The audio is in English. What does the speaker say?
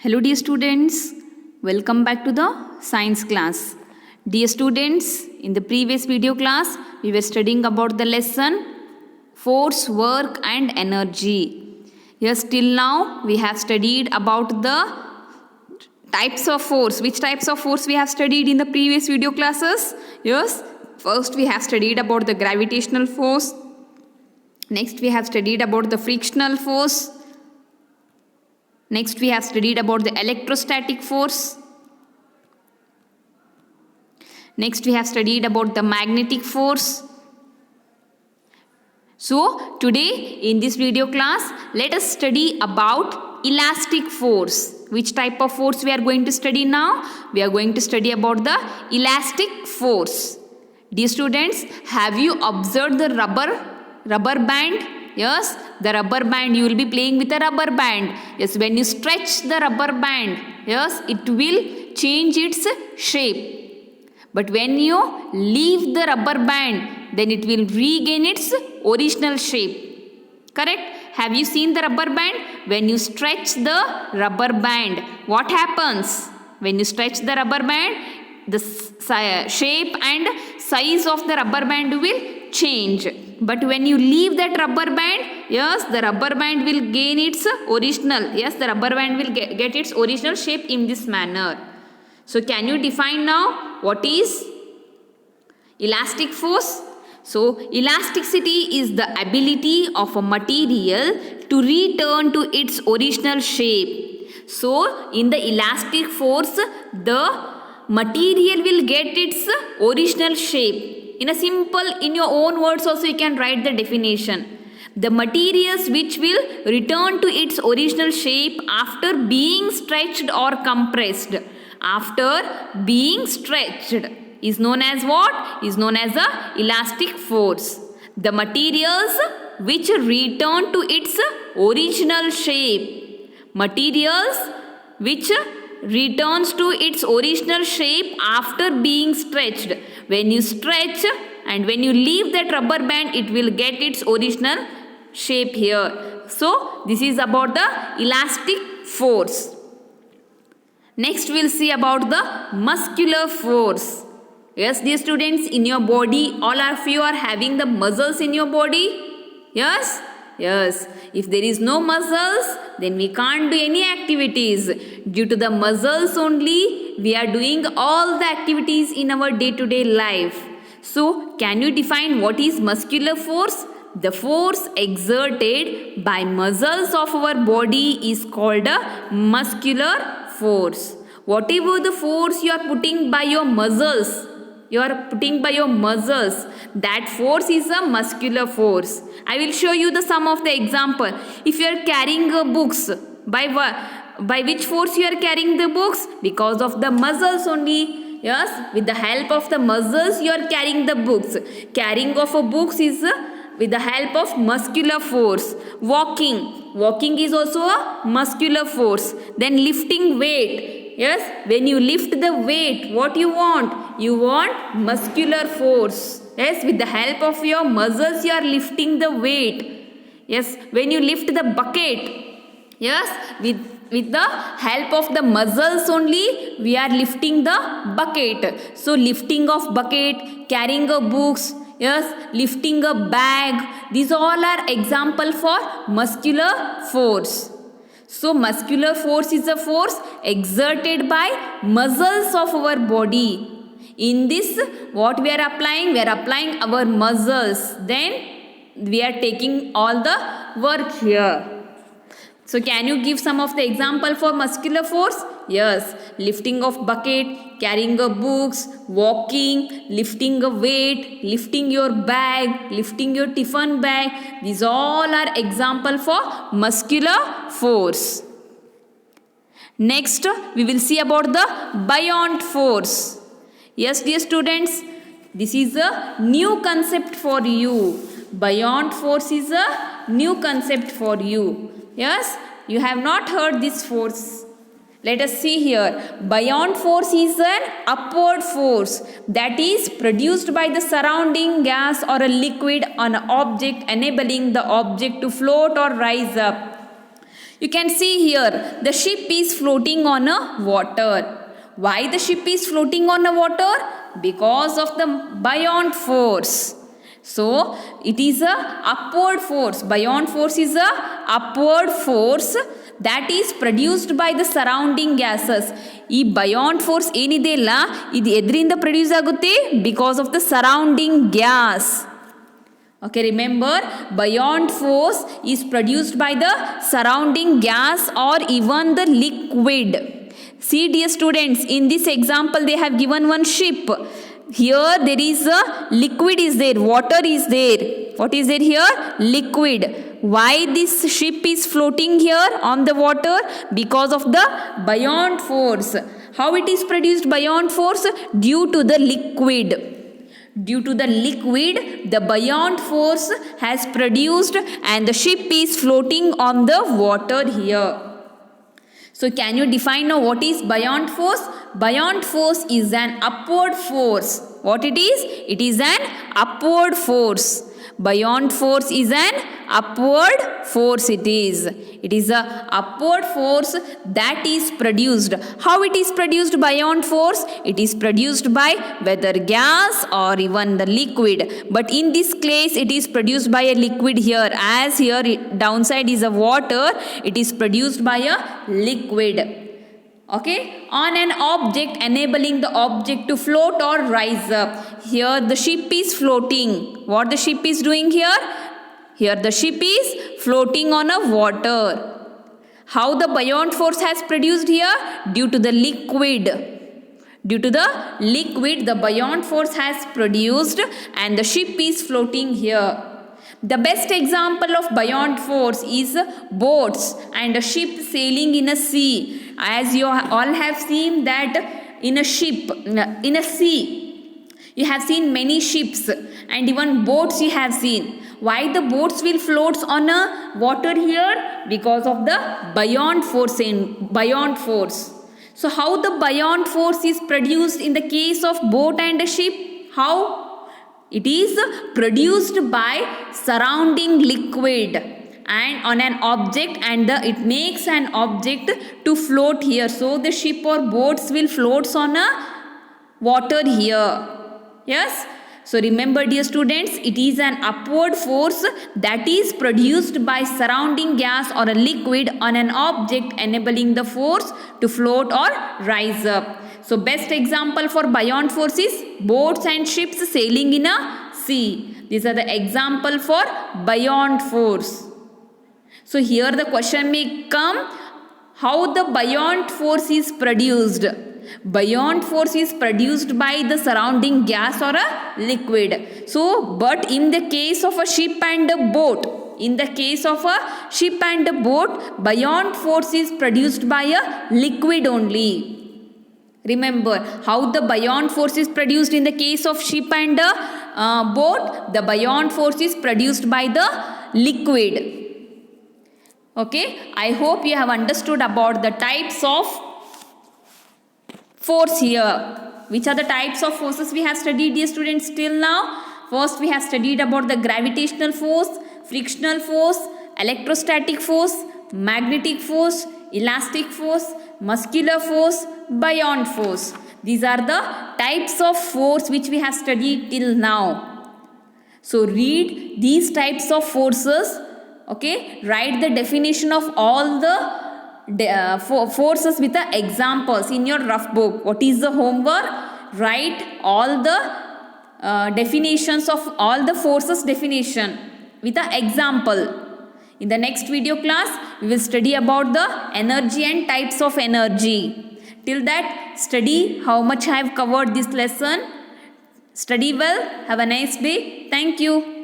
Hello dear students, welcome back to the science class. Dear students, in the previous video class, we were studying about the lesson force, work and energy. Yes, till now we have studied about the types of force. Which types of force we have studied in the previous video classes? Yes, first we have studied about the gravitational force. Next we have studied about the frictional force. Next we have studied about the electrostatic force. Next we have studied about the magnetic force. So today in this video class, let us study about elastic force. Which type of force we are going to study now? We are going to study about the elastic force. Dear students, have you observed the rubber band? Yes, the rubber band, you will be playing with a rubber band. Yes, when you stretch the rubber band, yes, it will change its shape. But when you leave the rubber band, then it will regain its original shape. Correct? Have you seen the rubber band? When you stretch the rubber band, what happens? When you stretch the rubber band, the shape and size of the rubber band will change. But when you leave that rubber band, yes, the rubber band will gain its original. Yes, the rubber band will get its original shape in this manner. So can you define now what is elastic force? So elasticity is the ability of a material to return to its original shape. So in the elastic force, the material will get its original shape. In your own words also you can write the definition. The materials which will return to its original shape after being stretched or compressed. After being stretched is known as what? Is known as the elastic force. The materials which return to its original shape. Materials which returns to its original shape after being stretched. When you stretch and when you leave that rubber band, it will get its original shape here. So this is about the elastic force. Next we'll see about the muscular force. Yes, dear students, in your body, all of you are having the muscles in your body. Yes? Yes. If there is no muscles, then we can't do any activities. Due to the muscles only, we are doing all the activities in our day-to-day life. So, can you define what is muscular force? The force exerted by muscles of our body is called a muscular force. Whatever the force you are putting by your muscles, that force is a muscular force. I will show you the some of the example. If you are carrying books, by which force you are carrying the books? Because of the muscles only. Yes, with the help of the muscles you are carrying the books. Carrying of a books is with the help of muscular force. Walking is also a muscular force. Then lifting weight. Yes, when you lift the weight, what you want? You want muscular force. Yes, with the help of your muscles, you are lifting the weight. Yes, when you lift the bucket, yes, with the help of the muscles only, we are lifting the bucket. So, lifting of bucket, carrying a books, yes, lifting a bag, these all are example for muscular force. So, muscular force is a force exerted by muscles of our body. In this, what we are applying? We are applying our muscles. Then, we are taking all the work here. So, can you give some of the example for muscular force? Yes, lifting of bucket, carrying a books, walking, lifting a weight, lifting your bag, lifting your tiffin bag. These all are example for muscular force. Next, we will see about the buoyant force. Yes, dear students, this is a new concept for you. Buoyant force is a new concept for you. Yes, you have not heard this force. Let us see here. Buoyant force is an upward force that is produced by the surrounding gas or a liquid on an object, enabling the object to float or rise up. You can see here the ship is floating on a water. Why the ship is floating on a water? Because of the buoyant force. So it is a upward force. Buoyant force is a upward force that is produced by the surrounding gases. ಈ buoyant force ಏನಿದೆ ಅಲ್ಲ ಇದು ಎದರಿಂದ produce ಆಗುತ್ತೆ? Because of the surrounding gas. Okay, remember buoyant force is produced by the surrounding gas or even the liquid. See dear students, in this example they have given one ship. Here there is a liquid is there, water is there. What is there here? Liquid. Why this ship is floating here on the water? Because of the buoyant force. How it is produced buoyant force? Due to the liquid. Due to the liquid, the buoyant force has produced and the ship is floating on the water here. So can you define now what is buoyant force? Buoyant force is an upward force. What it is? It is an upward force. Buoyant force is an upward force it is. It is a upward force that is produced. How it is produced buoyant force? It is produced by whether gas or even the liquid. But in this case it is produced by a liquid here. As here downside is a water, it is produced by a liquid. Okay, on an object enabling the object to float or rise up. Here the ship is floating. What the ship is doing here? Here the ship is floating on a water. How the buoyant force has produced here? Due to the liquid. Due to the liquid, the buoyant force has produced and the ship is floating here. The best example of buoyant force is boats and a ship sailing in a sea. As you all have seen that in a ship, in a sea, you have seen many ships and even boats you have seen. Why the boats will float on a water here? Because of the buoyant force. Buoyant force. So how the buoyant force is produced in the case of boat and a ship? How? It is produced by surrounding liquid and on an object and it makes an object to float here. So the ship or boats will float on a water here. Yes? So remember dear students, it is an upward force that is produced by surrounding gas or a liquid on an object enabling the force to float or rise up. So best example for buoyant force is boats and ships sailing in a sea. These are the example for buoyant force. So here the question may come, how the buoyant force is produced? Buoyant force is produced by the surrounding gas or a liquid. So, but in the case of a ship and a boat, in the case of a ship and a boat, buoyant force is produced by a liquid only. Remember how the buoyant force is produced in the case of ship and a boat. The buoyant force is produced by the liquid. Okay, I hope you have understood about the types of force here. Which are the types of forces we have studied, dear students, till now? First we have studied about the gravitational force, frictional force, electrostatic force, magnetic force, elastic force, muscular force, buoyant force. These are the types of force which we have studied till now. So read these types of forces. Okay, write the definition of all the forces with the examples in your rough book. What is the homework? Write all the definitions of all the forces definition with the example. In the next video class, we will study about the energy and types of energy. Till that, study how much I have covered this lesson. Study well. Have a nice day. Thank you.